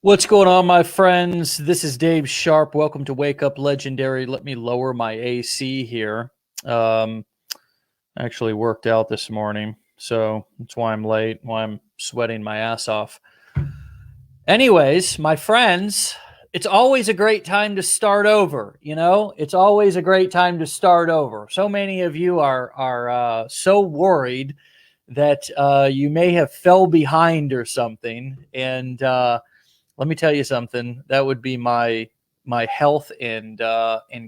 What's going on, my friends? This is Dave Sharp. Welcome to Wake Up Legendary. Let me lower my AC here. Actually worked out this morning, so that's why I'm late, why I'm sweating my ass off. Anyways, my friends, it's always a great time to start over. It's always a great time to start over. So many of you are so worried that you may have fell behind or something, and let me tell you something. That would be my health and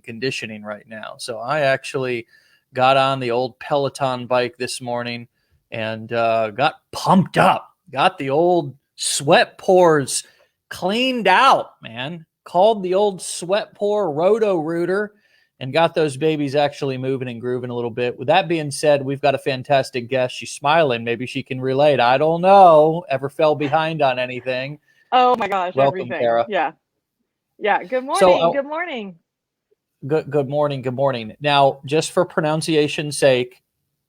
conditioning right now. So I actually got on the old Peloton bike this morning and got pumped up. Got the old sweat pores cleaned out, man. Called the old sweat pore roto rooter and got those babies actually moving and grooving a little bit. With that being said, we've got a fantastic guest. She's smiling. Maybe she can relate. I don't know. Ever fell behind on anything? Oh my gosh, Welcome, everything. Kara. Yeah. Good morning. Good morning. Good morning. Good morning. Now, just for pronunciation's sake,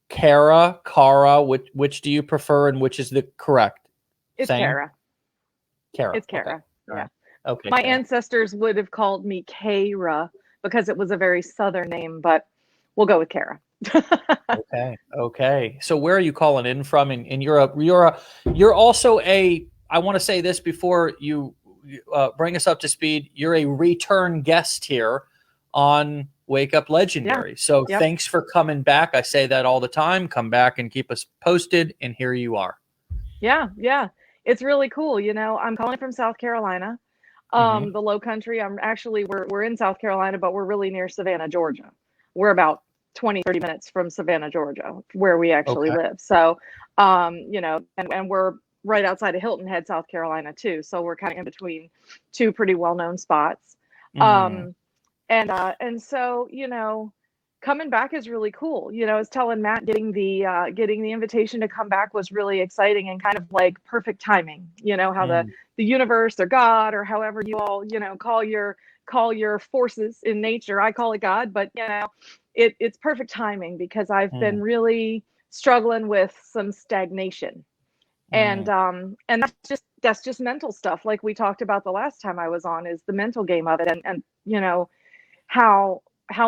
Kara, which do you prefer and which is the correct? It's saying? Kara. Kara. It's Kara. Okay. Yeah. Right. Okay. My Kara. ancestors would have called me Kara because it was a very southern name, but we'll go with Kara. Okay. So where are you calling in from? In Europe? You're also I want to say this before you bring us up to speed. You're a return guest here on Wake Up Legendary. Yeah. So Thanks for coming back. I say that all the time. Come back and keep us posted. And here you are. Yeah. It's really cool. I'm calling from South Carolina, the Low Country. We're in South Carolina, but we're really near Savannah, Georgia. We're about 20-30 minutes from Savannah, Georgia, where we actually live. So, and we're right outside of Hilton Head, South Carolina too. So we're kind of in between two pretty well-known spots. And so, coming back is really cool. I was telling Matt getting the invitation to come back was really exciting and kind of like perfect timing. How the universe or God or however you all, call your forces in nature. I call it God, but it's perfect timing because I've been really struggling with some stagnation. And that's just mental stuff. Like we talked about the last time I was on, is the mental game of it, and how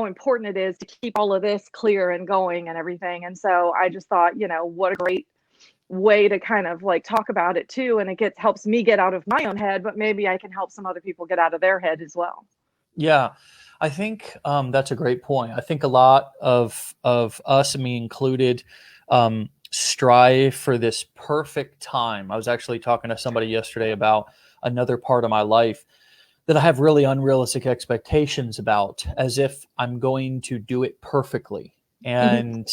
important it is to keep all of this clear and going and everything. And so I just thought, what a great way to kind of like talk about it too. And it helps me get out of my own head, but maybe I can help some other people get out of their head as well. Yeah, I think that's a great point. I think a lot of us, me included, strive for this perfect time. I was actually talking to somebody yesterday about another part of my life that I have really unrealistic expectations about, as if I'm going to do it perfectly. And,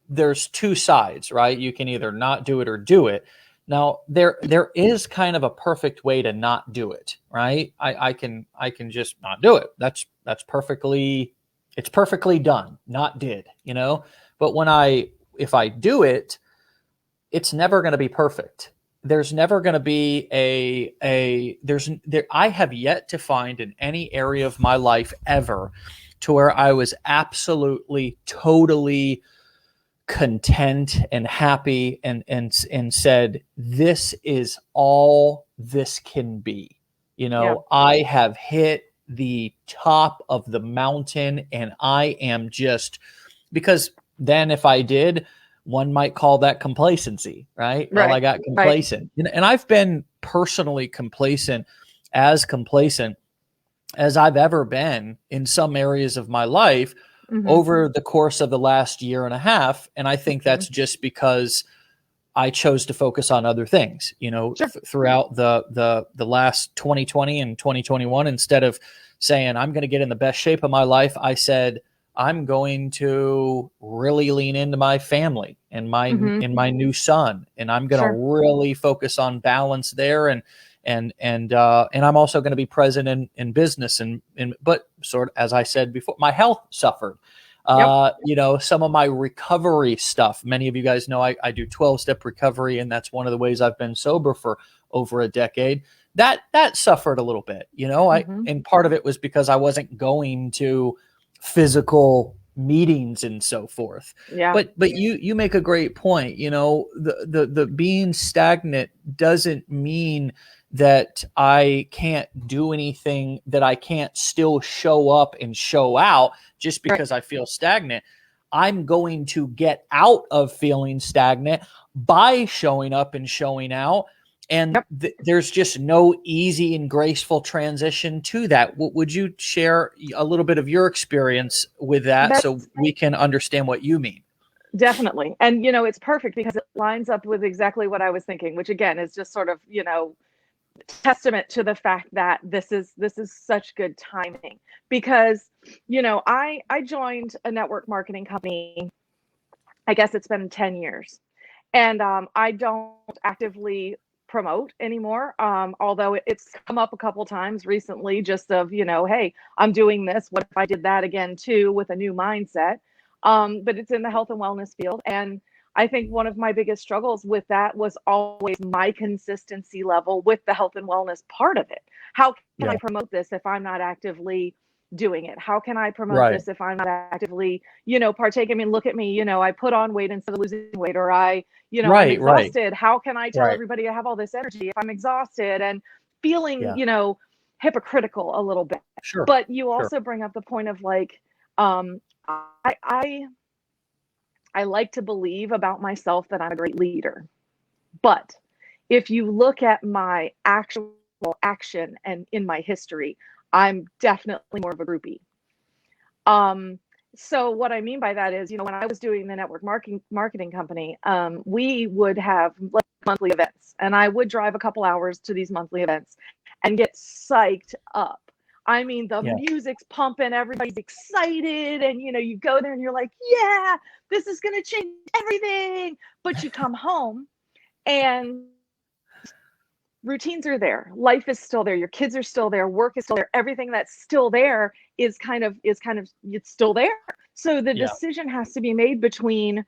there's two sides, right? You can either not do it or do it. Now there is kind of a perfect way to not do it, right? I can just not do it. It's perfectly done, not did, But if I do it, it's never going to be perfect. There's never going to be I have yet to find in any area of my life ever to where I was absolutely, totally content and happy and said, this is all this can be. I have hit the top of the mountain and I am just, because then if I did, one might call that complacency, right? Well, I got complacent. Right. And I've been personally complacent as I've ever been in some areas of my life over the course of the last year and a half. And I think that's just because I chose to focus on other things, throughout the last 2020 and 2021. Instead of saying, I'm going to get in the best shape of my life, I said, I'm going to really lean into my family and my new son, and I'm going to really focus on balance there, and I'm also going to be present in business, but sort of, as I said before, my health suffered. Some of my recovery stuff. Many of you guys know I do 12-step recovery, and that's one of the ways I've been sober for over a decade. That suffered a little bit, and part of it was because I wasn't going to physical meetings and so forth. Yeah. But you make a great point. The being stagnant doesn't mean that I can't do anything, that I can't still show up and show out just because I feel stagnant. I'm going to get out of feeling stagnant by showing up and showing out. And there's just no easy and graceful transition to that. Would you share a little bit of your experience with that so we can understand what you mean? Definitely. And, it's perfect because it lines up with exactly what I was thinking, which again is just sort of, testament to the fact that this is such good timing because, I joined a network marketing company. I guess it's been 10 years and I don't actively promote anymore. Although it's come up a couple times recently just of, hey, I'm doing this. What if I did that again too with a new mindset? But it's in the health and wellness field. And I think one of my biggest struggles with that was always my consistency level with the health and wellness part of it. How can I promote this if I'm not actively doing it? How can I promote this if I'm not actively, partake? I mean, look at me, I put on weight instead of losing weight, or I'm exhausted. How can I tell everybody I have all this energy if I'm exhausted and feeling, hypocritical a little bit? Sure. But you also bring up the point of like, I like to believe about myself that I'm a great leader. But if you look at my actual action and in my history, I'm definitely more of a groupie. So what I mean by that is, when I was doing the network marketing company, we would have like monthly events and I would drive a couple hours to these monthly events and get psyched up. I mean, the music's pumping, everybody's excited. And, you go there and you're like, yeah, this is going to change everything. But you come home and routines are there. Life is still there. Your kids are still there. Work is still there. Everything that's still there is kind of, it's still there. So the decision has to be made between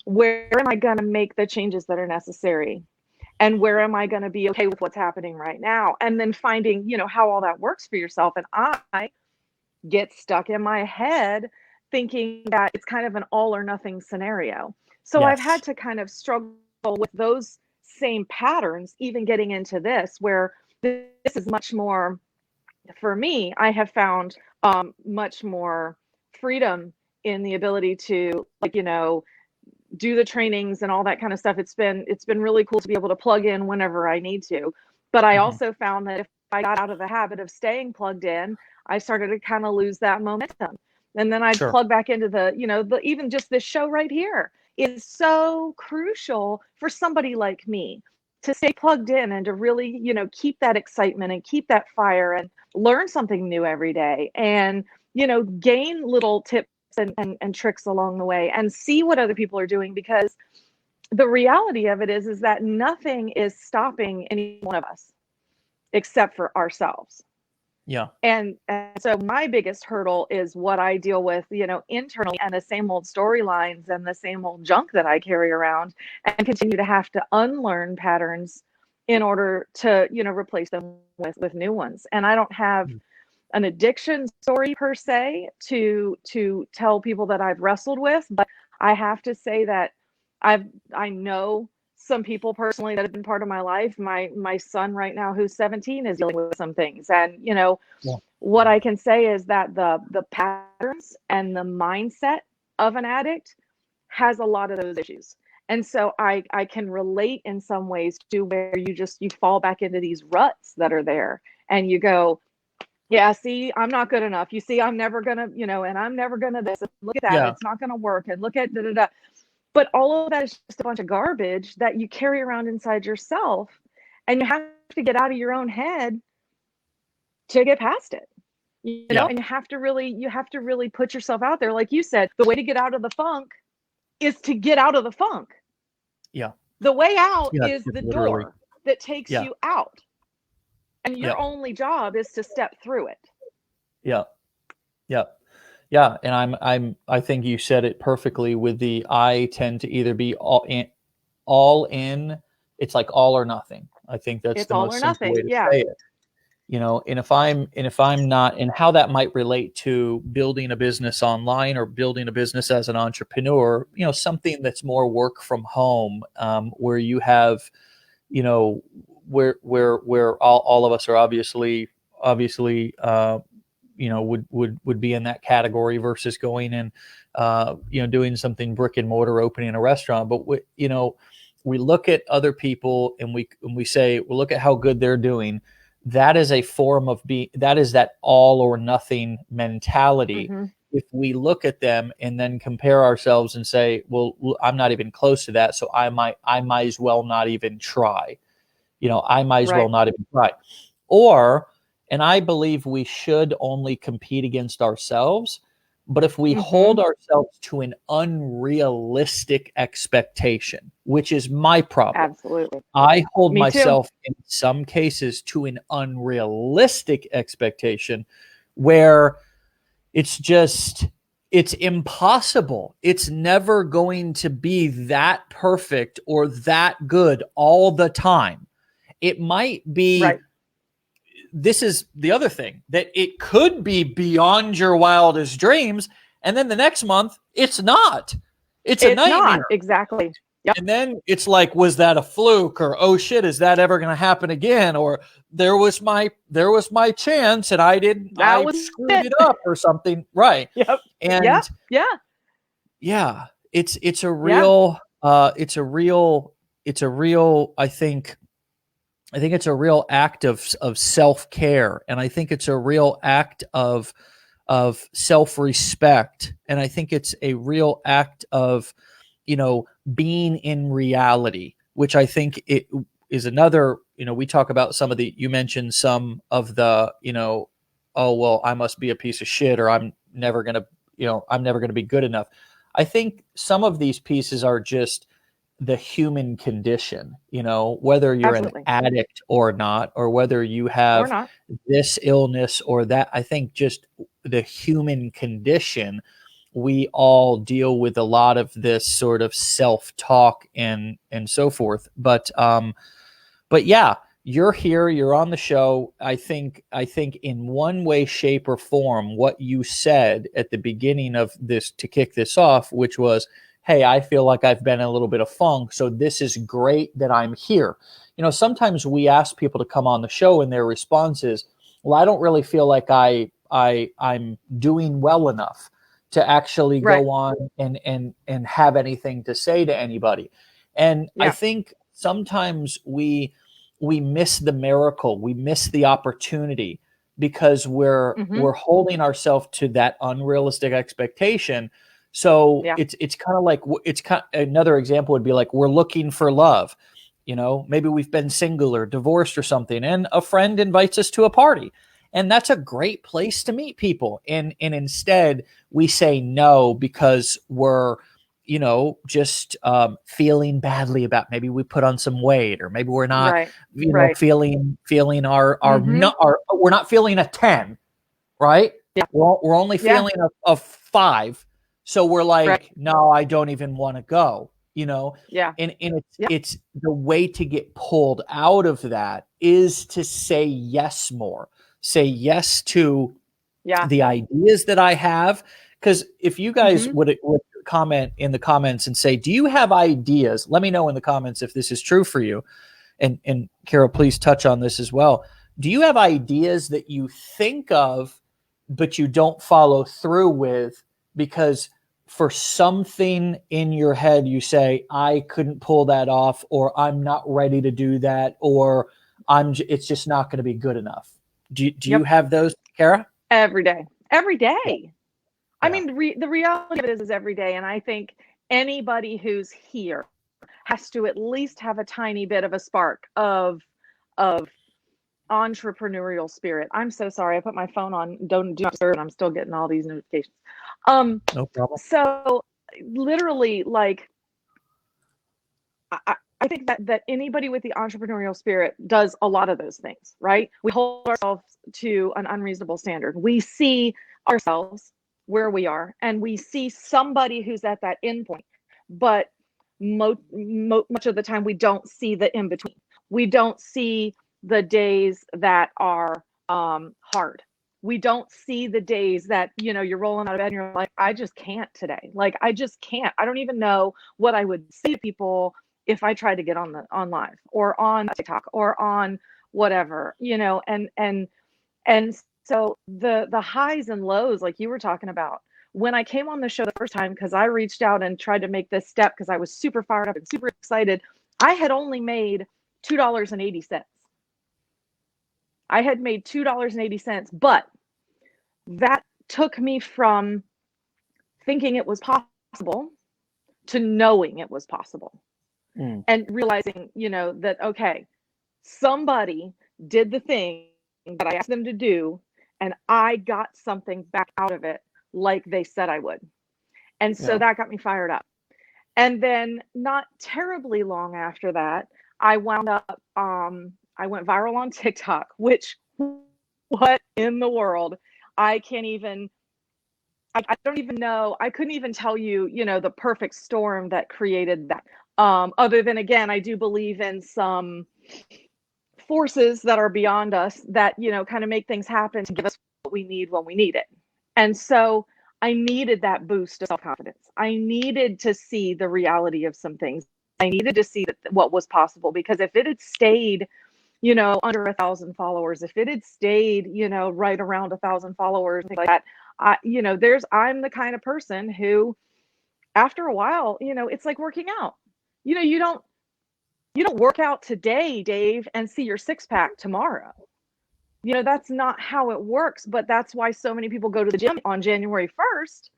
where am I going to make the changes that are necessary? And where am I going to be okay with what's happening right now? And then finding, how all that works for yourself. And I get stuck in my head thinking that it's kind of an all or nothing scenario. So I've had to kind of struggle with those same patterns, even getting into this, where this is much more, for me, I have found much more freedom in the ability to, like, do the trainings and all that kind of stuff. It's been really cool to be able to plug in whenever I need to. But I also found that if I got out of the habit of staying plugged in, I started to kind of lose that momentum. And then I'd plug back into even just this show right here is so crucial for somebody like me to stay plugged in and to really, keep that excitement and keep that fire and learn something new every day and, gain little tips and tricks along the way and see what other people are doing, because the reality of it is that nothing is stopping any one of us except for ourselves. Yeah. And so my biggest hurdle is what I deal with, internally, and the same old storylines and the same old junk that I carry around and continue to have to unlearn patterns in order to, replace them with new ones. And I don't have an addiction story per se to tell people that I've wrestled with, but I have to say that I know some people personally that have been part of my life. My son right now, who's 17, is dealing with some things. And, what I can say is that the patterns and the mindset of an addict has a lot of those issues. And so I can relate in some ways to where you fall back into these ruts that are there and you go, yeah, see, I'm not good enough. You see, I'm never gonna, and I'm never gonna this. Look at that. Yeah. It's not gonna work. And look at da-da-da. But all of that is just a bunch of garbage that you carry around inside yourself, and you have to get out of your own head to get past it. And you have to really put yourself out there. Like you said, the way to get out of the funk is to get out of the funk. Yeah. The way out is the door that takes you out. And your only job is to step through it. Yeah. Yeah. Yeah. And I think you said it perfectly with I tend to either be all in. It's like all or nothing. I think that's the most simple way to say it. and if I'm not, and how that might relate to building a business online or building a business as an entrepreneur, something that's more work from home, where you have, where all of us are obviously, would be in that category versus going and, doing something brick and mortar, opening a restaurant. But we look at other people and we say, well, look at how good they're doing. That is a form of that is that all or nothing mentality. Mm-hmm. If we look at them and then compare ourselves and say, well, I'm not even close to that, so I might as well not even try. I might as well not even try. Or, and I believe we should only compete against ourselves, but if we hold ourselves to an unrealistic expectation, which is my problem. Absolutely. I hold Me myself too. in some cases to an unrealistic expectation where it's impossible. It's never going to be that perfect or that good all the time. It might be, this is the other thing, that it could be beyond your wildest dreams, and then the next month, it's not. It's a nightmare. Not. Exactly. Yep. And then it's like, was that a fluke? Or, oh shit, is that ever going to happen again? Or there was my chance and I screwed it up or something. Right. Yep. And yeah. It's a real, I think it's a real act of self-care. And I think it's a real act of self-respect. And I think it's a real act of, being in reality, which I think it is another, we talk about you mentioned some of the, oh, well, I must be a piece of shit, or I'm never going to be good enough. I think some of these pieces are just the human condition, whether you're Absolutely. an addict or not, or whether you have this illness or that. I think just the human condition, we all deal with a lot of this sort of self-talk and so forth. But yeah, you're here, you're on the show. I think in one way, shape, or form, what you said at the beginning of this to kick this off, which was, hey, I feel like I've been in a little bit of funk, so this is great that I'm here. Sometimes we ask people to come on the show and their response is, well, I don't really feel like I'm doing well enough to actually go on and have anything to say to anybody. And I think sometimes we miss the miracle, we miss the opportunity because we're holding ourselves to that unrealistic expectation. So it's kind of like, another example would be like, we're looking for love. Maybe we've been single or divorced or something, and a friend invites us to a party. And that's a great place to meet people. And instead we say no because we're, just feeling badly about, maybe we put on some weight, or maybe we're not, feeling we're not feeling a 10, right? Yeah. We're only feeling a 5. So we're like, no, I don't even want to go, Yeah. And it's the way to get pulled out of that is to say yes more. Say yes to the ideas that I have. Because if you guys would comment in the comments and say, do you have ideas? Let me know in the comments if this is true for you. And Carol, please touch on this as well. Do you have ideas that you think of, but you don't follow through with because for something in your head, you say, I couldn't pull that off, or I'm not ready to do that, or it's just not going to be good enough. Do you have those, Kara? Every day. Yeah. I mean, the reality of it is every day. And I think anybody who's here has to at least have a tiny bit of a spark of entrepreneurial spirit. I'm so sorry. I put my phone on do not disturb, and I'm still getting all these notifications. No problem. So literally, like, I think that anybody with the entrepreneurial spirit does a lot of those things, right? We hold ourselves to an unreasonable standard. We see ourselves where we are, and we see somebody who's at that end point. But much of the time, we don't see the in between. We don't see the days that are hard. We don't see the days that, you're rolling out of bed and you're like, I just can't today. Like, I just can't. I don't even know what I would say to people if I tried to get on live or on TikTok or on whatever, and so the highs and lows, like you were talking about, when I came on the show the first time, because I reached out and tried to make this step because I was super fired up and super excited, I had only made $2.80. I had made $2.80, but that took me from thinking it was possible to knowing it was possible. And realizing, that, okay, somebody did the thing that I asked them to do, and I got something back out of it like they said I would. And so that got me fired up. And then not terribly long after that, I wound up, I went viral on TikTok, which, what in the world? I can't even, I don't even know. I couldn't even tell you, the perfect storm that created that. Other than, again, I do believe in some forces that are beyond us that, kind of make things happen to give us what we need when we need it. And so I needed that boost of self-confidence. I needed to see the reality of some things. I needed to see what was possible, because if it had stayed, under 1,000 followers, if it had stayed, right around 1,000 followers, things like that, I'm the kind of person who, after a while, it's like working out. You don't work out today, Dave, and see your six pack tomorrow. That's not how it works, but that's why so many people go to the gym on January 1st,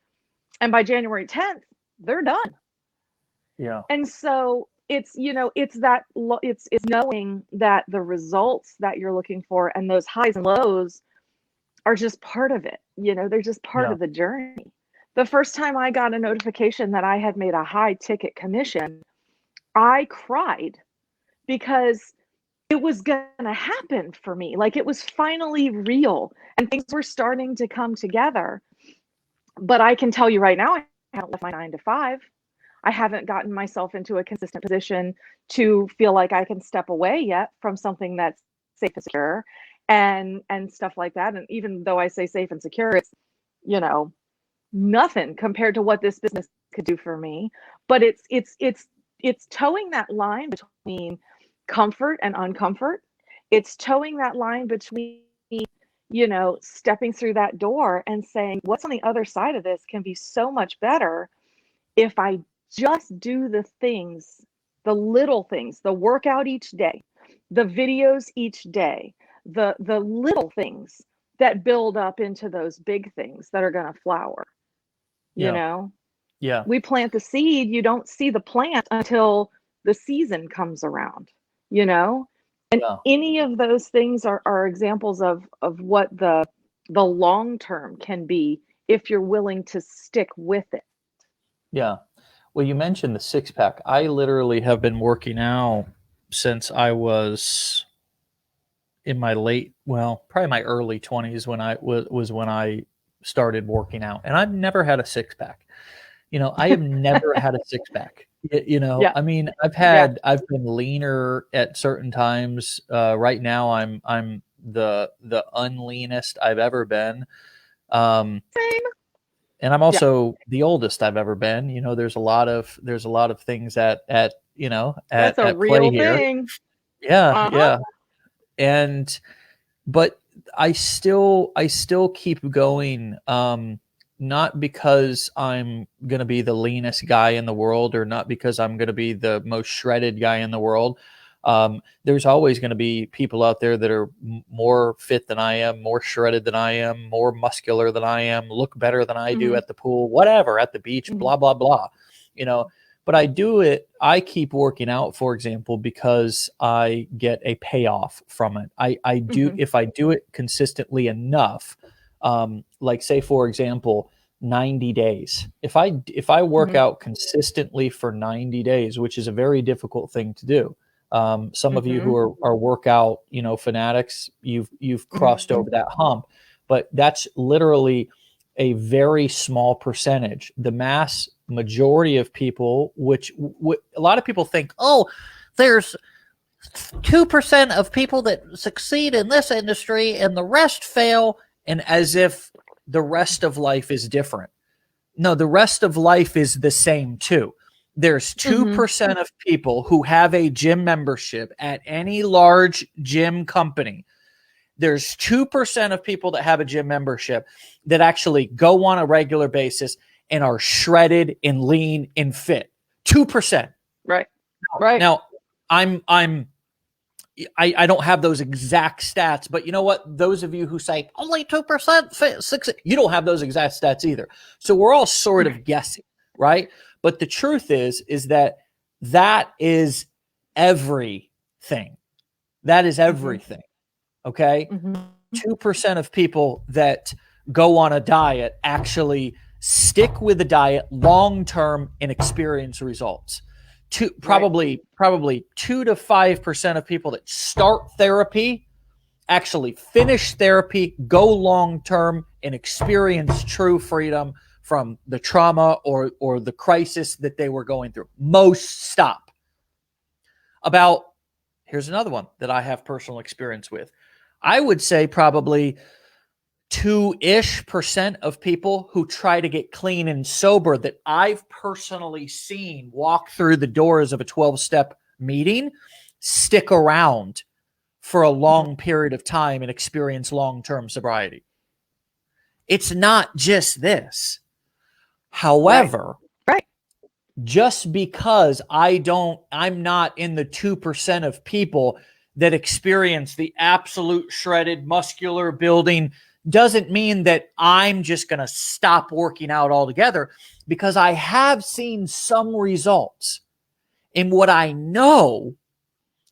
and by January 10th, they're done. Yeah. And so it's knowing that the results that you're looking for and those highs and lows are just part of it. They're just part of the journey. The first time I got a notification that I had made a high ticket commission, I cried, because it was going to happen for me. Like, it was finally real and things were starting to come together. But I can tell you right now, I haven't left my 9 to 5. I haven't gotten myself into a consistent position to feel like I can step away yet from something that's safe and secure and stuff like that. And even though I say safe and secure, it's, nothing compared to what this business could do for me. But it's towing that line between comfort and uncomfort. It's towing that line between, stepping through that door and saying, what's on the other side of this can be so much better if I just do the things, the little things, the workout each day, the videos each day, the little things that build up into those big things that are going to flower. Yeah. We plant the seed, you don't see the plant until the season comes around, and any of those things are examples of what the long term can be if you're willing to stick with it. Yeah. Well, you mentioned the six pack. I literally have been working out since I was in my probably my early 20s when I was when I started working out, and I've never had a six pack. I have never had a six pack. I mean, I've been leaner at certain times. Right now, I'm the unleanest I've ever been. Same. And I'm also the oldest I've ever been. There's a lot of things at That's a at real play here. thing. Yeah, yeah. But I still keep going. Not because I'm going to be the leanest guy in the world, or not because I'm going to be the most shredded guy in the world. There's always going to be people out there that are more fit than I am, more shredded than I am, more muscular than I am, look better than I do at the pool, whatever, at the beach, blah, blah, blah, but I keep working out, for example, because I get a payoff from it. I do, if I do it consistently enough, like say, for example, 90 days, if I work out consistently for 90 days, which is a very difficult thing to do. Some of you who are workout, fanatics, you've crossed over that hump, but that's literally a very small percentage. The mass majority of people, which a lot of people think, oh, there's 2% of people that succeed in this industry and the rest fail, and as if the rest of life is different. No, the rest of life is the same too. There's 2% of people who have a gym membership at any large gym company. There's 2% of people that have a gym membership that actually go on a regular basis and are shredded and lean and fit. 2%. Right. Right. Now, I don't have those exact stats, but you know what? Those of you who say only 2% fit, you don't have those exact stats either. So we're all sort of guessing, right? But the truth is that is everything. That is everything. Okay. 2% of people that go on a diet actually stick with the diet long-term and experience results. Probably 2 to 5% of people that start therapy actually finish therapy, go long-term, and experience true freedom from the trauma or the crisis that they were going through. Most stop. Here's another one that I have personal experience with. I would say probably 2-ish% of people who try to get clean and sober that I've personally seen walk through the doors of a 12-step meeting stick around for a long period of time and experience long-term sobriety. It's not just this. However, just because I'm not in the 2% of people that experience the absolute shredded muscular building doesn't mean that I'm just going to stop working out altogether, because I have seen some results. And what I know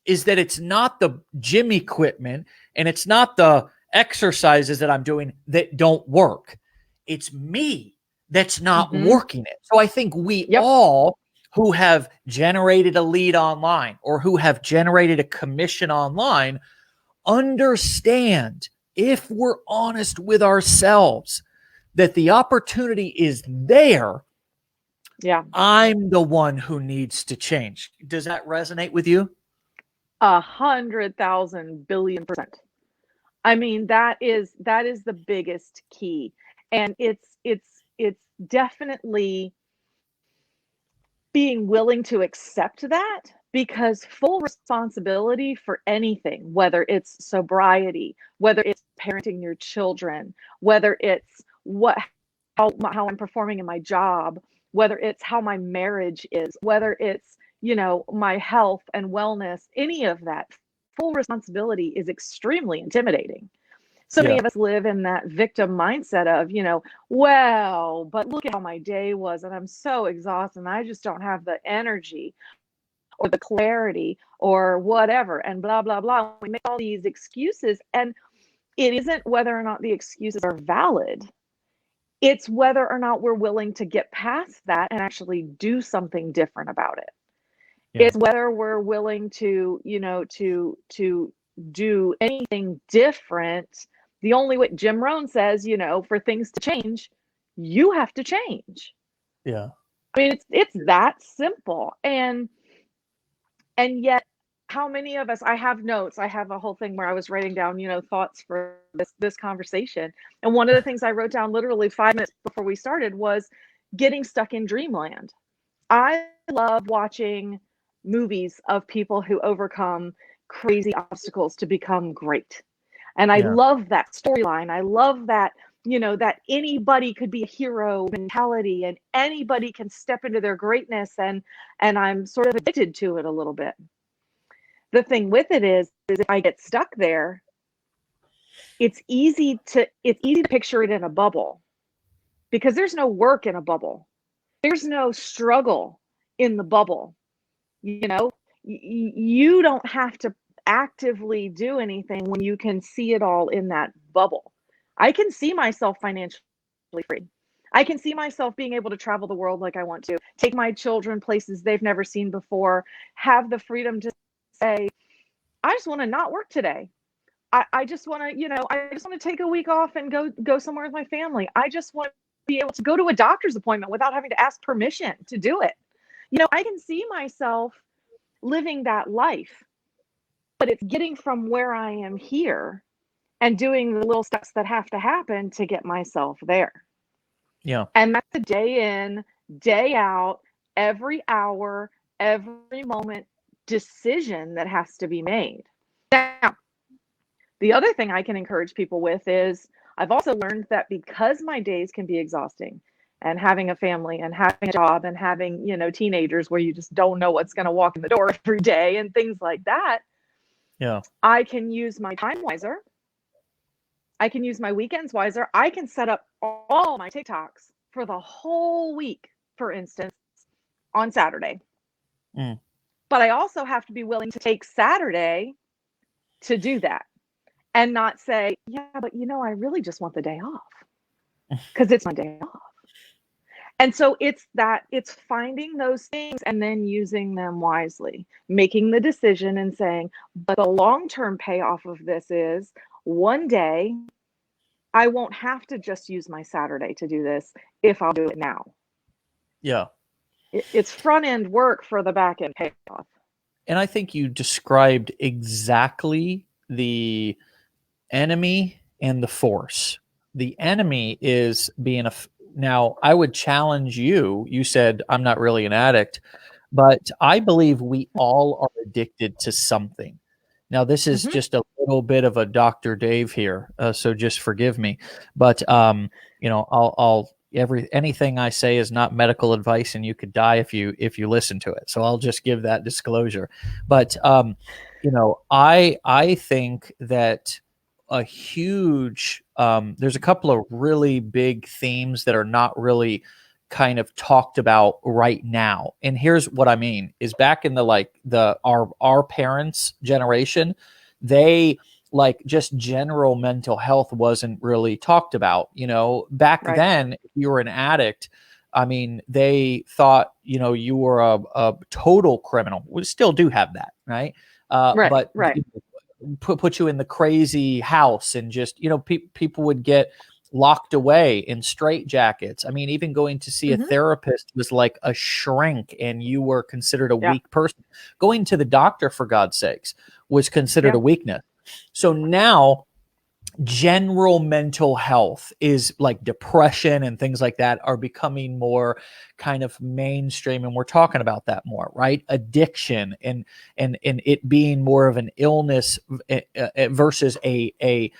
is that it's not the gym equipment and it's not the exercises that I'm doing that don't work. It's me that's not working it. So I think we all who have generated a lead online or who have generated a commission online understand, if we're honest with ourselves, that the opportunity is there. Yeah. I'm the one who needs to change. Does that resonate with you? 100,000 billion%. I mean, that is the biggest key. And it's definitely being willing to accept that, because full responsibility for anything, whether it's sobriety, whether it's parenting your children, whether it's how I'm performing in my job, whether it's how my marriage is, whether it's, my health and wellness, any of that, full responsibility is extremely intimidating. So many of us live in that victim mindset of, well, but look at how my day was and I'm so exhausted and I just don't have the energy or the clarity or whatever, and blah, blah, blah. We make all these excuses, and it isn't whether or not the excuses are valid. It's whether or not we're willing to get past that and actually do something different about it. It's whether we're willing to, to do anything different. The only way, Jim Rohn says, for things to change, you have to change. Yeah. I mean, it's that simple. And yet, how many of us, I have notes, I have a whole thing where I was writing down, thoughts for this conversation. And one of the things I wrote down literally 5 minutes before we started was getting stuck in dreamland. I love watching movies of people who overcome crazy obstacles to become great. And I love that storyline. I love that, that anybody could be a hero mentality and anybody can step into their greatness. And I'm sort of addicted to it a little bit. The thing with it is if I get stuck there, it's easy to picture it in a bubble, because there's no work in a bubble. There's no struggle in the bubble. You don't have to actively do anything when you can see it all in that bubble. I can see myself financially free. I can see myself being able to travel the world like I want to, take my children places they've never seen before, have the freedom to say, I just want to not work today. I just want to, I just want to take a week off and go somewhere with my family. I just want to be able to go to a doctor's appointment without having to ask permission to do it. I can see myself living that life. but it's getting from where I am here and doing the little steps that have to happen to get myself there. Yeah. And that's a day in, day out, every hour, every moment decision that has to be made. Now, the other thing I can encourage people with is I've also learned that because my days can be exhausting, and having a family and having a job and having, teenagers where you just don't know what's going to walk in the door every day and things like that, Yeah. I can use my time wiser. I can use my weekends wiser. I can set up all my TikToks for the whole week, for instance, on Saturday. Mm. But I also have to be willing to take Saturday to do that and not say, yeah, but I really just want the day off because it's my day off. And so it's finding those things and then using them wisely, making the decision and saying, but the long-term payoff of this is one day I won't have to just use my Saturday to do this if I'll do it now. Yeah. It's front-end work for the back-end payoff. And I think you described exactly the enemy and the force. The enemy is being now I would challenge you. You said I'm not really an addict, but I believe we all are addicted to something. Now, this is just a little bit of a Dr. Dave here, so just forgive me. But anything I say is not medical advice, and you could die if you listen to it. So I'll just give that disclosure. But I think that a huge there's a couple of really big themes that are not really kind of talked about right now. And here's what I mean is back in our parents' generation, they just general mental health wasn't really talked about. Back Right. then, if you were an addict, I mean, they thought, you were a total criminal. We still do have that, right? But put you in the crazy house and just, people would get locked away in straitjackets. I mean, even going to see a therapist was like a shrink and you were considered a weak person. Going to the doctor, for God's sakes, was considered a weakness. So now general mental health is like depression and things like that are becoming more kind of mainstream, and we're talking about that more, right? Addiction and it being more of an illness versus a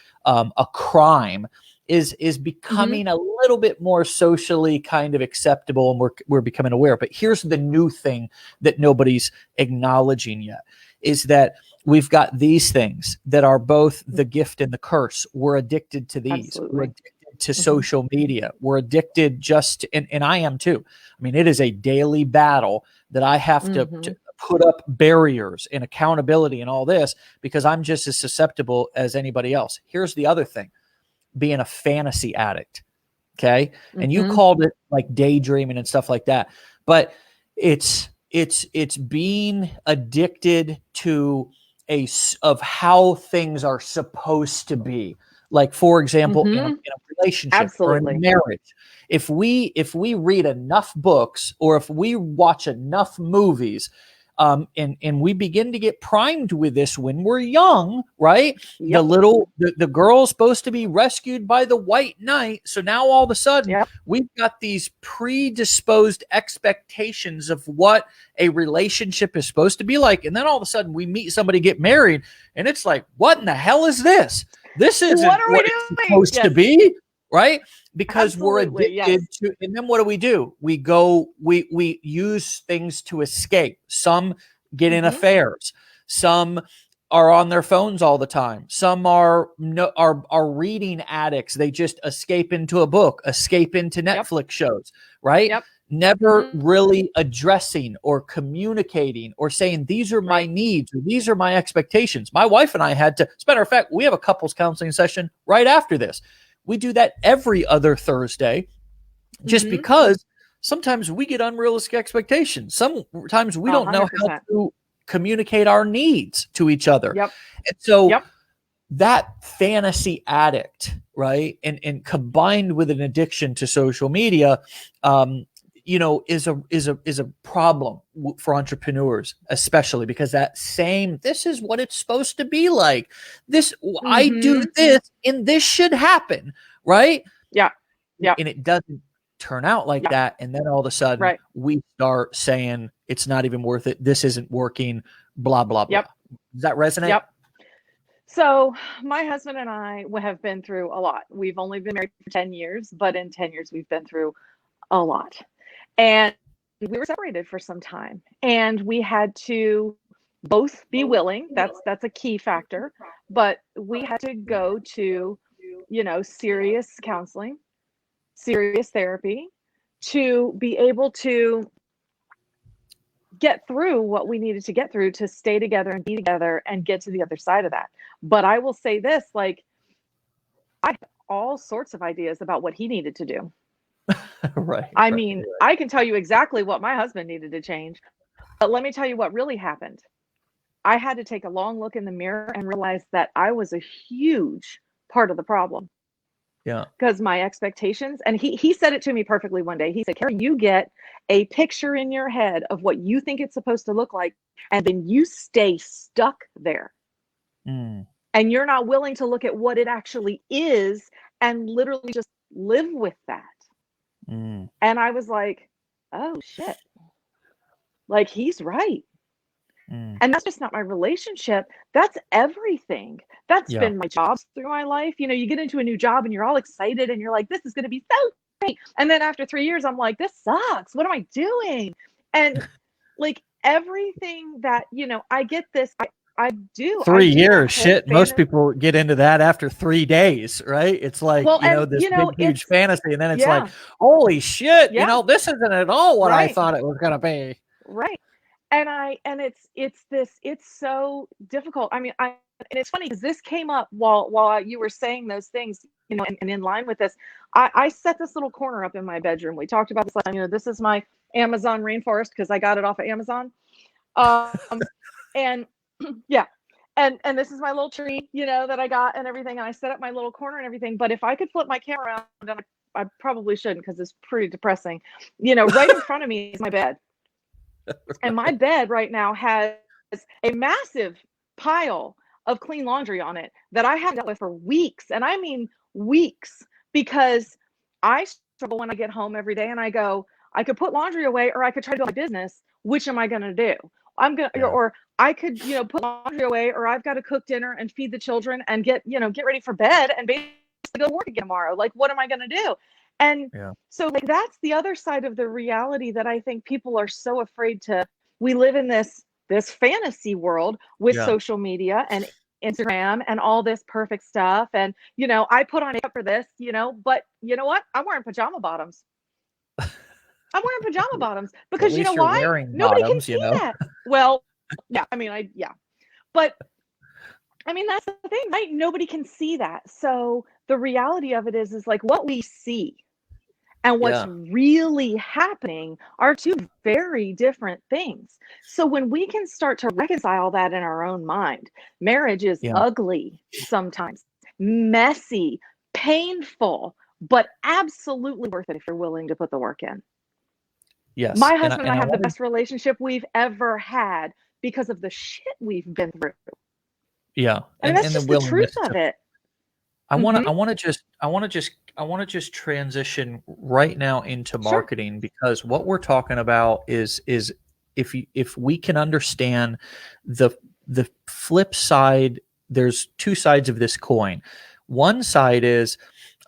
crime is becoming a little bit more socially kind of acceptable, and we're becoming aware. But here's the new thing that nobody's acknowledging yet is that we've got these things that are both the gift and the curse. We're addicted to these. Absolutely. We're addicted to social media. We're addicted and I am too. I mean, it is a daily battle that I have to put up barriers and accountability and all this because I'm just as susceptible as anybody else. Here's the other thing, being a fantasy addict. Okay. And you called it like daydreaming and stuff like that, but it's being addicted to of how things are supposed to be. Like, for example, in a relationship or in a marriage, if we read enough books or if we watch enough movies, and we begin to get primed with this when we're young, right? Yep. The girl's supposed to be rescued by the white knight. So now all of a sudden we've got these predisposed expectations of what a relationship is supposed to be like. And then all of a sudden we meet somebody, get married, and it's like, what in the hell is this? This isn't what it's supposed to be, right? Because we're addicted to, and then what do? We use things to escape. Some get in affairs. Some are on their phones all the time. Some are reading addicts. They just escape into a book, escape into Netflix shows, right? Yep. Never really addressing or communicating or saying, these are my needs or these are my expectations. My wife and I had to, as a matter of fact, we have a couples counseling session right after this. We do that every other Thursday just because sometimes we get unrealistic expectations. Sometimes we don't know how to communicate our needs to each other. Yep. And so that fantasy addict, right? And combined with an addiction to social media, is a problem for entrepreneurs, especially because this is what it's supposed to be like. I do this and this should happen, right? Yeah. Yeah. And it doesn't turn out like that. And then all of a sudden we start saying it's not even worth it. This isn't working, blah, blah, blah. Does that resonate? Yep. So my husband and I have been through a lot. We've only been married for 10 years, but in 10 years, we've been through a lot. And we were separated for some time, and we had to both be willing. That's a key factor, but we had to go to, serious counseling, serious therapy to be able to get through what we needed to get through to stay together and be together and get to the other side of that. But I will say this, like, I had all sorts of ideas about what he needed to do. Right. I mean, I can tell you exactly what my husband needed to change, but let me tell you what really happened. I had to take a long look in the mirror and realize that I was a huge part of the problem. Yeah. Because my expectations, and he said it to me perfectly one day. He said, Carrie, you get a picture in your head of what you think it's supposed to look like, and then you stay stuck there. And you're not willing to look at what it actually is and literally just live with that. And I was like, oh shit, like he's right. And that's just not my relationship. That's everything. That's been my jobs through my life. You get into a new job and you're all excited and you're like, this is going to be so great. And then after 3 years, I'm like, this sucks. What am I doing? And like everything that, I get this. I do. 3 years. Shit. Most people get into that after 3 days, right? It's like, this big, huge fantasy. And then it's like, holy shit, this isn't at all what I thought it was going to be. Right. And it's so difficult. I mean, and it's funny because this came up while you were saying those things, and in line with this, I set this little corner up in my bedroom. We talked about this last time. This is my Amazon rainforest because I got it off of Amazon. And yeah. And this is my little tree, that I got and everything. And I set up my little corner and everything. But if I could flip my camera around, and I probably shouldn't because it's pretty depressing. Right in front of me is my bed. And my bed right now has a massive pile of clean laundry on it that I haven't dealt with for weeks. And I mean weeks, because I struggle when I get home every day and I go, I could put laundry away or I could try to do my business. Which am I going to do? Or I could, put laundry away, or I've got to cook dinner and feed the children and get ready for bed and basically go to work again tomorrow. Like, what am I going to do? And so like, that's the other side of the reality that I think people are so afraid to. We live in this fantasy world with social media and Instagram and all this perfect stuff. And, I put on makeup for this, but you know what? I'm wearing pajama bottoms. I'm wearing pajama bottoms because you know why? Nobody can see that. Well, yeah, I mean, but I mean, that's the thing, right? Nobody can see that. So the reality of it is like what we see and what's really happening are two very different things. So when we can start to reconcile that in our own mind, marriage is ugly sometimes, messy, painful, but absolutely worth it if you're willing to put the work in. Yes. My husband and I have the best relationship we've ever had because of the shit we've been through. Yeah. And that's just the truth of it. I want to just transition right now into marketing, because what we're talking about is if we can understand the flip side, there's two sides of this coin. One side is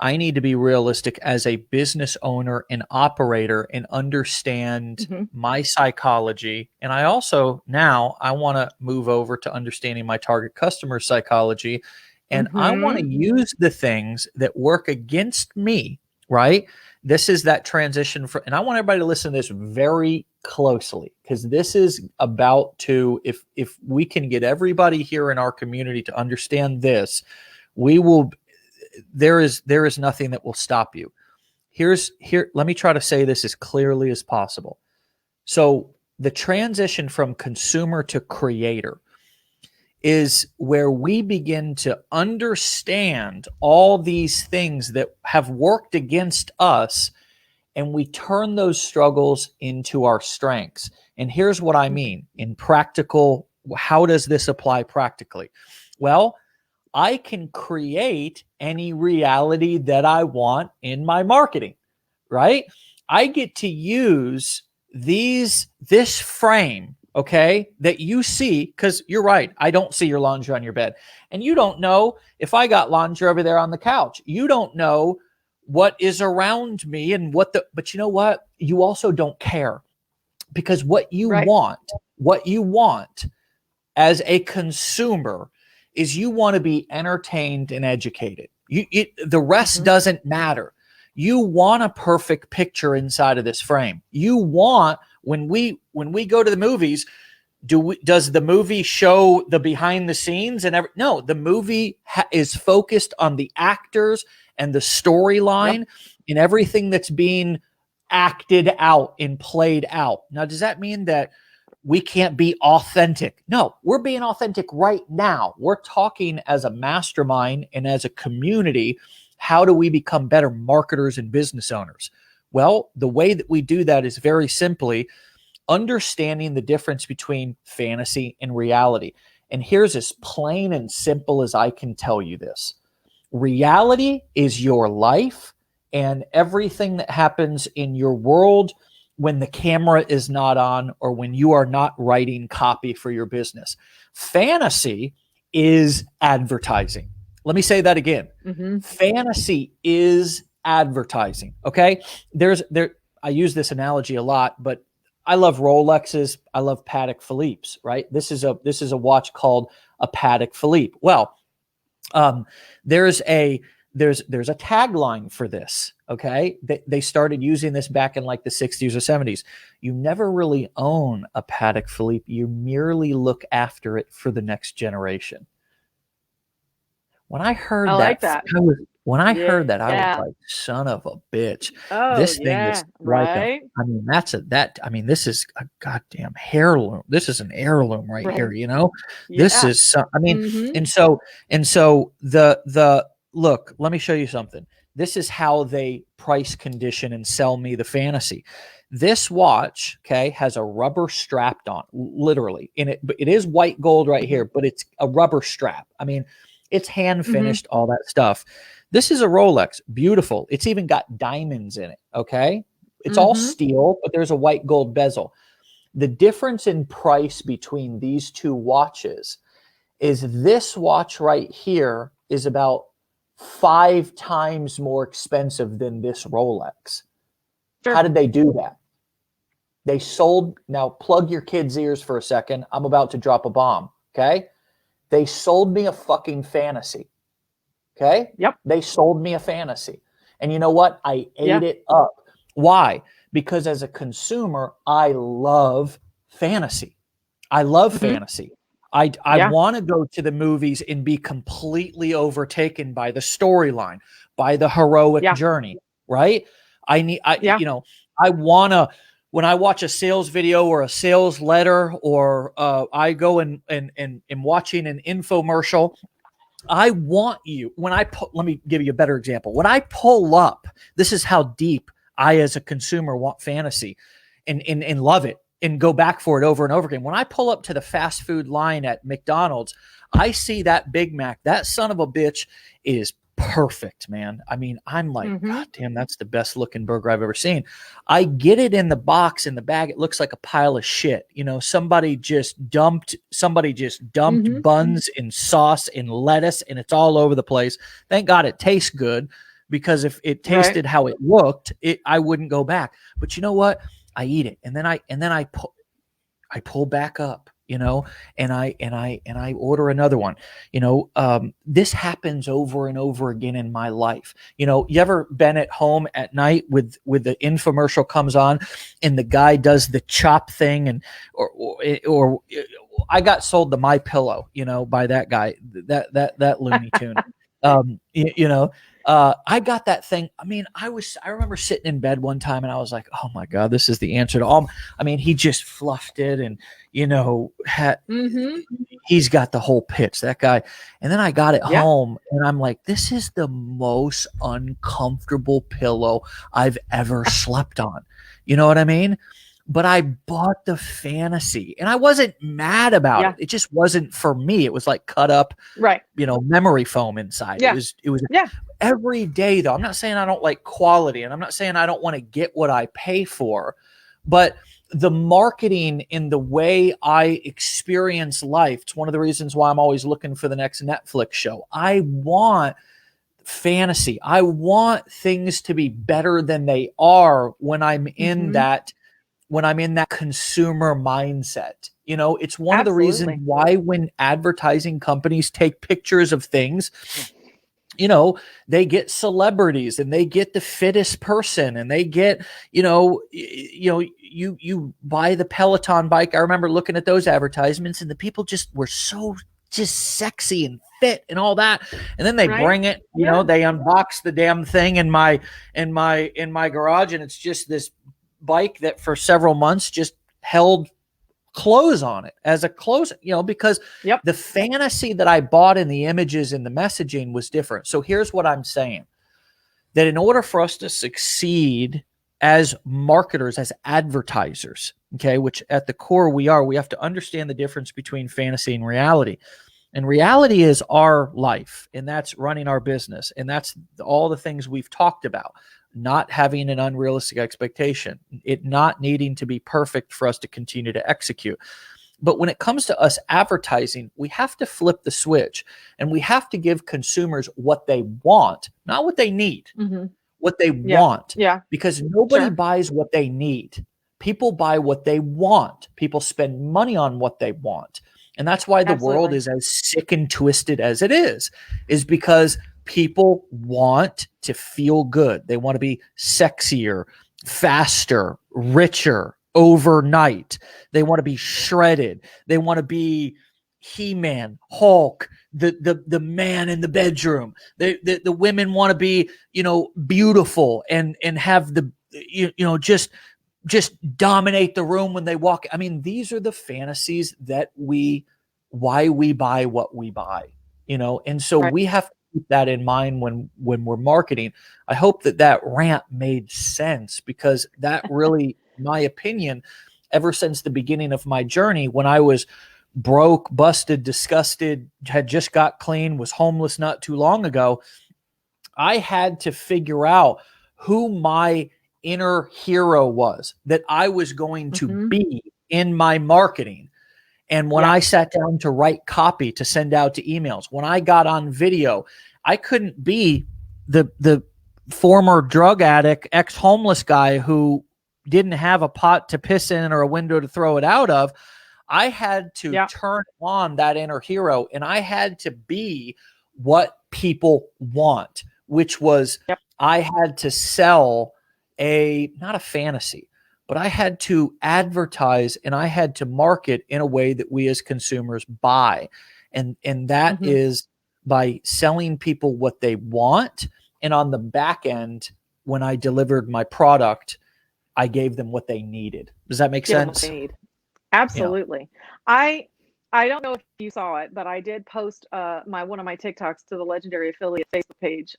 I need to be realistic as a business owner and operator and understand my psychology. And I also I want to move over to understanding my target customer psychology. And I want to use the things that work against me, right? This is that transition and I want everybody to listen to this very closely, because this is about to, if we can get everybody here in our community to understand this, there is nothing that will stop you. Let me try to say this as clearly as possible. So the transition from consumer to creator is where we begin to understand all these things that have worked against us and we turn those struggles into our strengths. And here's what I mean in practical. How does this apply practically? Well, I can create any reality that I want in my marketing, right? I get to use this frame, okay, that you see, because you're right, I don't see your laundry on your bed. And you don't know if I got laundry over there on the couch. You don't know what is around me and but you know what? You also don't care, because what you want as a consumer is you want to be entertained and educated. The rest doesn't matter. You want a perfect picture inside of this frame. You want, when we go to the movies, does the movie show the behind the scenes and no, the movie is focused on the actors and the storyline and everything that's being acted out and played out. Now, does that mean that we can't be authentic? No, we're being authentic right now. We're talking as a mastermind and as a community. How do we become better marketers and business owners? Well, the way that we do that is very simply understanding the difference between fantasy and reality. And here's as plain and simple as I can tell you this. Reality is your life and everything that happens in your world when the camera is not on or when you are not writing copy for your business. Fantasy is advertising. Let me say that again. Fantasy is advertising. Okay. I use this analogy a lot, but I love Rolexes. I love Patek Philippe's, right? This is a watch called a Patek Philippe. Well, there's a tagline for this. Okay. They started using this back in like the 60s or 70s. You never really own a Patek Philippe. You merely look after it for the next generation. When I heard I like that. I was like, son of a bitch. Oh, this thing is right. This is a goddamn heirloom. This is an heirloom right here, you know? This is, and so the look, let me show you something. This is how they price, condition, and sell me the fantasy. This watch, okay, has a rubber strap on, literally. It is white gold right here, but it's a rubber strap. I mean, it's hand finished, all that stuff. This is a Rolex, beautiful. It's even got diamonds in it, okay? It's all steel, but there's a white gold bezel. The difference in price between these two watches is this watch right here is about 5 times more expensive than this Rolex. Sure. How did they do that? They sold, now plug your kids' ears for a second. I'm about to drop a bomb, okay? They sold me a fucking fantasy, okay? Yep. They sold me a fantasy. And you know what? I ate it up. Why? Because as a consumer, I love fantasy. I love fantasy. I want to go to the movies and be completely overtaken by the storyline, by the heroic journey, right? I want to, when I watch a sales video or a sales letter, or I go and watching an infomercial, I want you, let me give you a better example. When I pull up, this is how deep I as a consumer want fantasy and love it and go back for it over and over again. When I pull up to the fast food line at McDonald's, I see that Big Mac. That son of a bitch is perfect, man. I mean, I'm like, God damn, that's the best looking burger I've ever seen. I get it in the box, in the bag. It looks like a pile of shit. You know, somebody just dumped buns and sauce and lettuce, and it's all over the place. Thank God it tastes good, because if it tasted how it looked, I wouldn't go back. But you know what? I eat it, and then I pull back up, you know, and I order another one. You know, this happens over and over again in my life. You know, you ever been at home at night with the infomercial comes on, and the guy does the chop thing, and or I got sold the My Pillow, you know, by that guy, that Looney Tune. You know, I got that thing. I mean, I remember sitting in bed one time and I was like, oh my God, this is the answer to all. I mean, he just fluffed it and, he's got the whole pitch, that guy. And then I got it home and I'm like, this is the most uncomfortable pillow I've ever slept on. You know what I mean? But I bought the fantasy and I wasn't mad about it. It just wasn't for me. It was like cut up, memory foam inside. It was every day though. I'm not saying I don't like quality and I'm not saying I don't want to get what I pay for, but the marketing in the way I experience life, it's one of the reasons why I'm always looking for the next Netflix show. I want fantasy. I want things to be better than they are when I'm in that consumer mindset. It's one of the reasons why when advertising companies take pictures of things, they get celebrities and they get the fittest person and they get, you buy the Peloton bike. I remember looking at those advertisements and the people just were so just sexy and fit and all that. And then they bring it, they unbox the damn thing in my garage and it's just this bike that for several months just held clothes on it as a clothes, because the fantasy that I bought in the images and the messaging was different. So here's what I'm saying, that in order for us to succeed as marketers, as advertisers, okay, which at the core we have to understand the difference between fantasy and reality. And reality is our life, and that's running our business, and that's all the things we've talked about. Not having an unrealistic expectation, it not needing to be perfect for us to continue to execute. But when it comes to us advertising, we have to flip the switch and we have to give consumers what they want, not what they need, what they want. Yeah. Because nobody buys what they need. People buy what they want. People spend money on what they want. And that's why the world is as sick and twisted as it is because people want to feel good. They want to be sexier, faster, richer, overnight. They want to be shredded. They want to be He-Man, Hulk, the man in the bedroom. The women want to be, beautiful and have the, just dominate the room when they walk. I mean, these are the fantasies that why we buy what we buy, and so we have to keep that in mind when we're marketing. I hope that rant made sense, because that really, in my opinion, ever since the beginning of my journey, when I was broke, busted, disgusted, had just got clean, was homeless not too long ago, I had to figure out who my inner hero was that I was going to be in my marketing. And when I sat down to write copy to send out to emails, when I got on video, I couldn't be the former drug addict, ex-homeless guy who didn't have a pot to piss in or a window to throw it out of. I had to turn on that inner hero, and I had to be what people want, which was I had to sell not a fantasy, but I had to advertise and I had to market in a way that we as consumers buy. And that is by selling people what they want. And on the back end, when I delivered my product, I gave them what they needed. Does that make sense? Absolutely. Yeah. I don't know if you saw it, but I did post one of my TikToks to the Legendary Affiliate Facebook page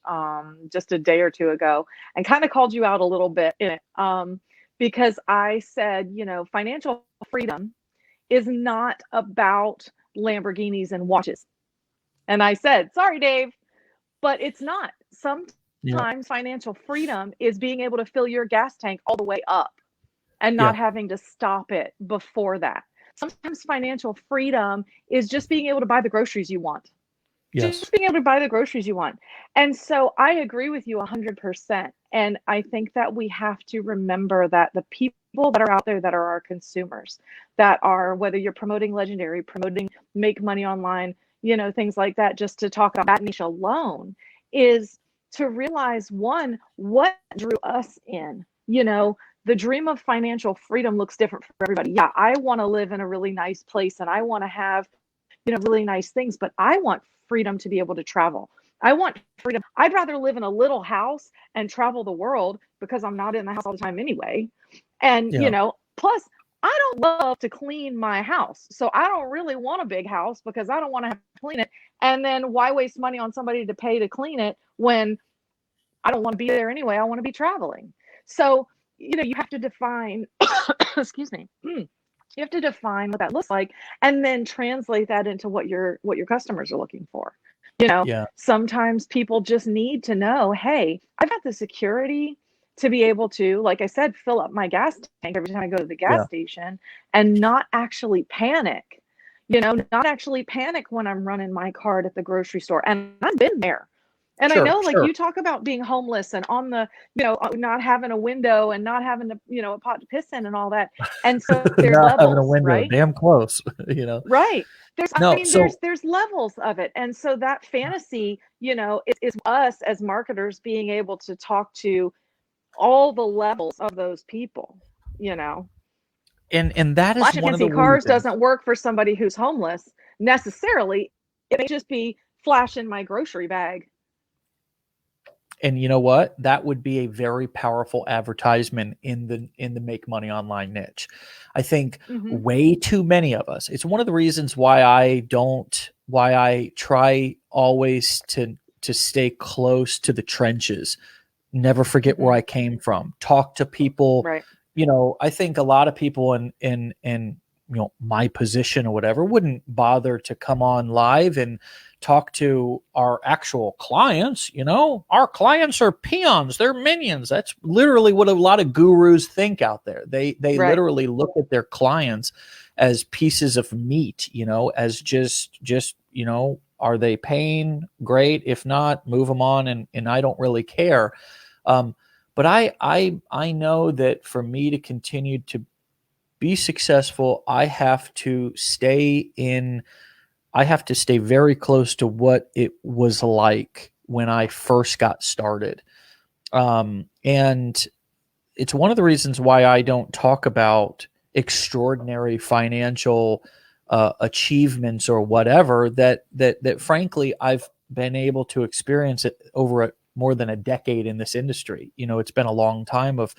just a day or two ago, and kind of called you out a little bit in it because I said, financial freedom is not about Lamborghinis and watches. And I said, sorry, Dave, but it's not. Sometimes financial freedom is being able to fill your gas tank all the way up and not having to stop it before that. Sometimes financial freedom is just being able to buy the groceries you want. Yes. Just being able to buy the groceries you want. And so I agree with you 100%. And I think that we have to remember that the people that are out there that are our consumers, that are, whether you're promoting Legendary, promoting Make Money Online, things like that, just to talk about that niche alone, is to realize, one, what drew us in. The dream of financial freedom looks different for everybody. Yeah, I want to live in a really nice place and I want to have, really nice things, but I want freedom to be able to travel. I want freedom. I'd rather live in a little house and travel the world because I'm not in the house all the time anyway. And, Yeah. plus I don't love to clean my house. So I don't really want a big house because I don't want to have to clean it. And then why waste money on somebody to pay to clean it when I don't want to be there anyway? I want to be traveling. So, you have to define, excuse me. You have to define what that looks like and then translate that into what your customers are looking for. Yeah. Sometimes people just need to know, hey, I've got the security to be able to, like I said, fill up my gas tank every time I go to the gas Yeah. station and not actually panic. Not actually panic when I'm running my card at the grocery store. And I've been there. And I Sure. know, like Sure. you talk about being homeless and on the, not having a window and not having a pot to piss in and all that. And so there's Not having a levels, window, right? damn close, you know. Right. No, so There's levels of it. And so that fantasy, is us as marketers being able to talk to all the levels of those people, you know. and that is Flashing one of the fancy cars reasons. doesn't work for somebody who's homeless necessarily. It may just be flash in my grocery bag. And you know what? That would be a very powerful advertisement in the make money online niche. I think Mm-hmm. way too many of us. It's one of the reasons why I try always to stay close to the trenches. Never forget Mm-hmm. where I came from. Talk to people. Right. I think a lot of people in my position or whatever wouldn't bother to come on live and talk to our actual clients. Our clients are peons, they're minions. That's literally what a lot of gurus think out there. They Right. literally look at their clients as pieces of meat, as just are they paying? Great. If not, move them on, and I don't really care. But I know that for me to continue to be successful, I have to stay very close to what it was like when I first got started. And it's one of the reasons why I don't talk about extraordinary financial achievements or whatever that frankly I've been able to experience it over more than a decade in this industry. It's been a long time of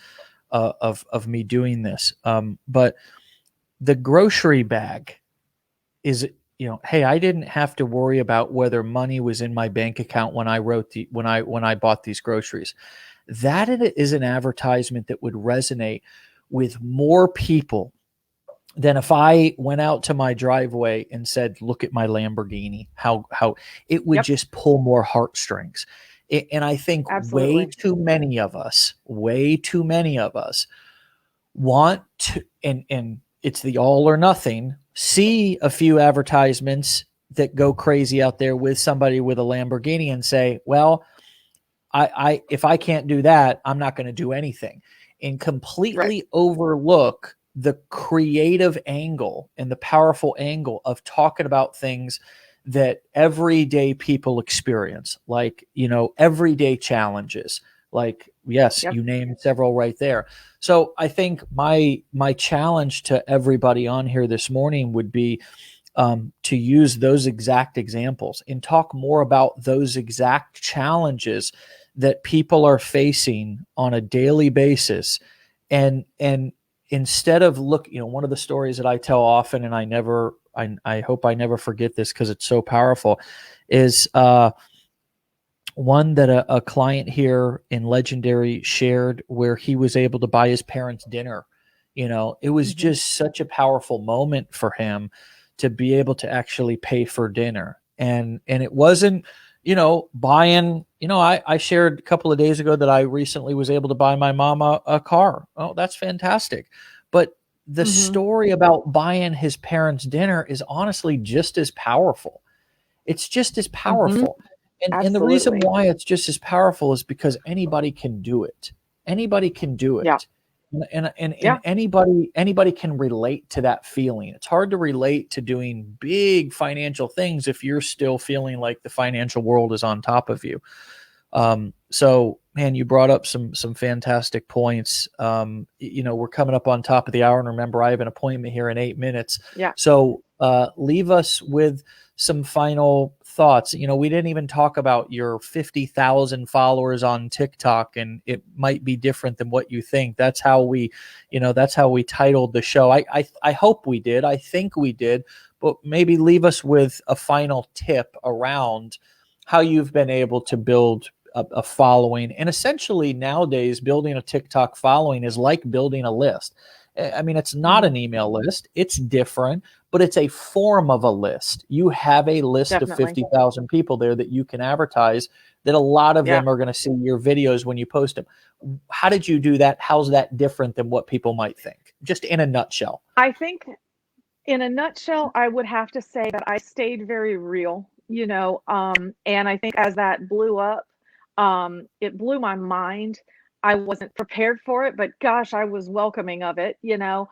me doing this. But the grocery bag is, hey, I didn't have to worry about whether money was in my bank account when I bought these groceries. That is an advertisement that would resonate with more people than if I went out to my driveway and said, "Look at my Lamborghini." How it would Yep. just pull more heartstrings. And I think way Absolutely. too many of us want to, and it's the all or nothing, see a few advertisements that go crazy out there with somebody with a Lamborghini and say, well, I if I can't do that, I'm not going to do anything, and completely Right. overlook the creative angle and the powerful angle of talking about things that everyday people experience, like, everyday challenges. Like, yes, Yep. you named several right there. So I think my challenge to everybody on here this morning would be to use those exact examples and talk more about those exact challenges that people are facing on a daily basis. And instead of one of the stories that I tell often, and I hope I never forget this because it's so powerful, is one that a client here in Legendary shared, where he was able to buy his parents dinner. It was Mm-hmm. just such a powerful moment for him to be able to actually pay for dinner. And it wasn't, buying, I shared a couple of days ago that I recently was able to buy my mom a car. Oh, that's fantastic. But the Mm-hmm. story about buying his parents dinner is honestly just as powerful. It's just as Mm-hmm. powerful. And the reason Absolutely. why it's just as powerful is because anybody can do it. Anybody can do Yeah. it. And Yeah. anybody can relate to that feeling. It's hard to relate to doing big financial things if you're still feeling like the financial world is on top of you. So man, you brought up some fantastic points. We're coming up on top of the hour, and remember, I have an appointment here in 8 minutes. Yeah. So leave us with some final thoughts. We didn't even talk about your 50,000 followers on TikTok, and it might be different than what you think. That's how we titled the show. I hope we did. I think we did, but maybe leave us with a final tip around how you've been able to build a following. And essentially nowadays, building a TikTok following is like building a list. I mean, it's not an email list. It's different, but it's a form of a list. You have a list Definitely. of 50,000 people there that you can advertise, that a lot of them are going to see your videos when you post them. How did you do that? How's that different than what people might think? Just in a nutshell. I think in a nutshell, I would have to say that I stayed very real, and I think as that blew up, it blew my mind. I wasn't prepared for it, but gosh, I was welcoming of it, and I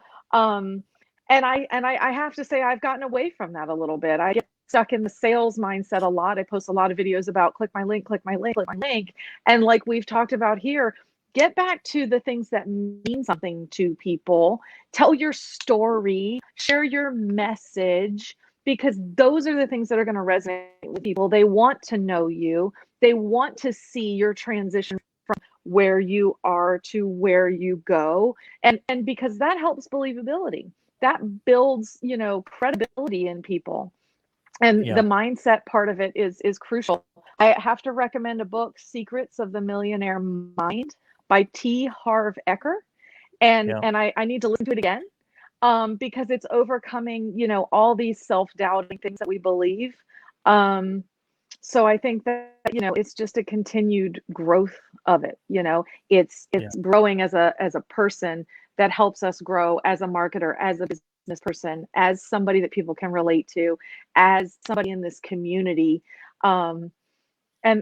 have to say I've gotten away from that a little bit. I get stuck in the sales mindset a lot. I post a lot of videos about click my link, click my link, click my link. And like we've talked about here, get back to the things that mean something to people. Tell your story, share your message, because those are the things that are going to resonate with people. They want to know you. They want to see your transition from where you are to where you go. And because that helps believability. That builds, credibility in people. And the mindset part of it is crucial. I have to recommend a book, Secrets of the Millionaire Mind by T. Harv Eker. And I need to listen to it again because it's overcoming, all these self-doubting things that we believe. So I think that, it's just a continued growth of it. It's growing as a person that helps us grow as a marketer, as a business person, as somebody that people can relate to, as somebody in this community. And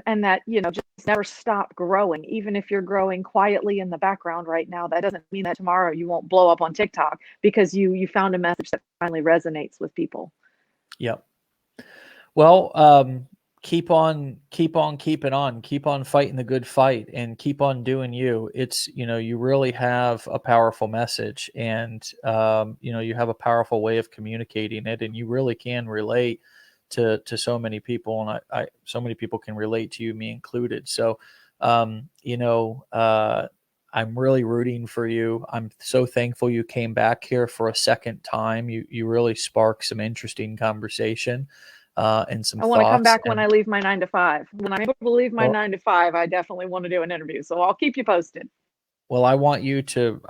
that, just never stop growing. Even if you're growing quietly in the background right now, that doesn't mean that tomorrow you won't blow up on TikTok because you found a message that finally resonates with people. Yep. Well, keep on keeping on, keep on fighting the good fight, and keep on doing you. It's, you really have a powerful message, and, you have a powerful way of communicating it, and you really can relate to so many people, and I so many people can relate to you, me included. So, I'm really rooting for you. I'm so thankful you came back here for a second time. You really sparked some interesting conversation. And some I want to come back and when I leave my 9 to 5. When I'm able to leave my 9 to 5, I definitely want to do an interview. So I'll keep you posted. Well, I want you to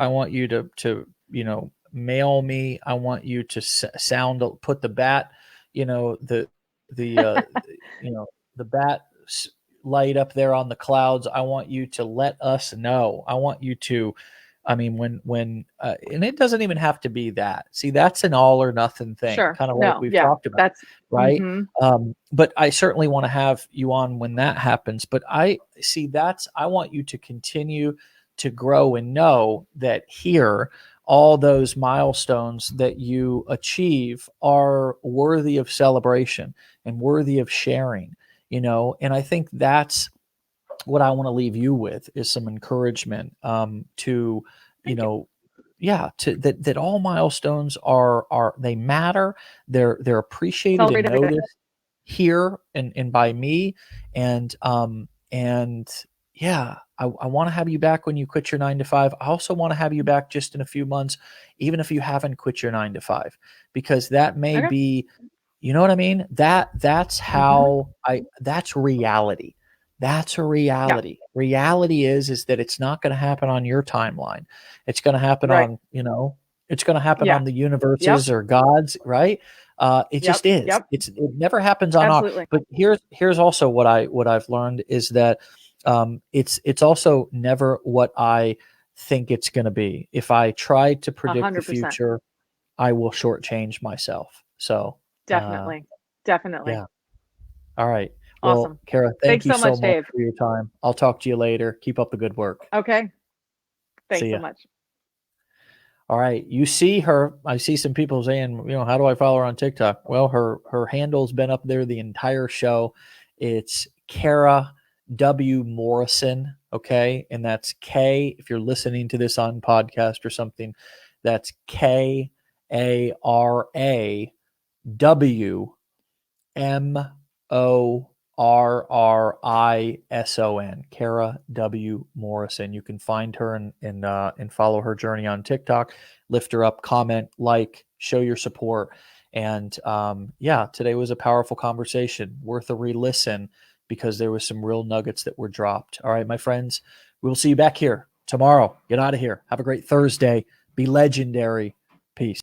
mail me. I want you to put the bat, the bat light up there on the clouds. I want you to let us know. I want you to, when and it doesn't even have to be that. See, that's an all or nothing thing, sure. kind of like we've talked about, right? Mm-hmm. But I certainly want to have you on when that happens. But I want you to continue to grow and know that here, all those milestones that you achieve are worthy of celebration and worthy of sharing, and I think that's what I want to leave you with, is some encouragement to, that all milestones are they matter. They're appreciated and noticed here and by me. And I want to have you back when you quit your 9 to 5. I also want to have you back just in a few months, even if you haven't quit your 9 to 5, because that may be, you know what I mean? That's how that's reality. That's a reality. Yeah. Reality is that it's not going to happen on your timeline. It's going to happen on, it's going to happen on the universes or God's, right? It just is. Yep. It never happens on our, but here's also what I've learned is that it's also never what I think it's going to be. If I try to predict 100%. The future, I will shortchange myself. So definitely. Yeah. All right. Awesome. Well, Kara, thank you so much Dave. for your time. I'll talk to you later. Keep up the good work. Okay. Thanks so much. All right. You see her. I see some people saying, how do I follow her on TikTok? Well, her handle's been up there the entire show. It's Kara W. Morrison. Okay. And that's K. If you're listening to this on podcast or something, that's KARA Morrison. Kara W. Morrison. You can find her and follow her journey on TikTok. Lift her up, comment, like, show your support. And today was a powerful conversation, worth a re-listen, because there was some real nuggets that were dropped. All right, my friends, we'll see you back here tomorrow. Get out of here. Have a great Thursday. Be legendary. Peace.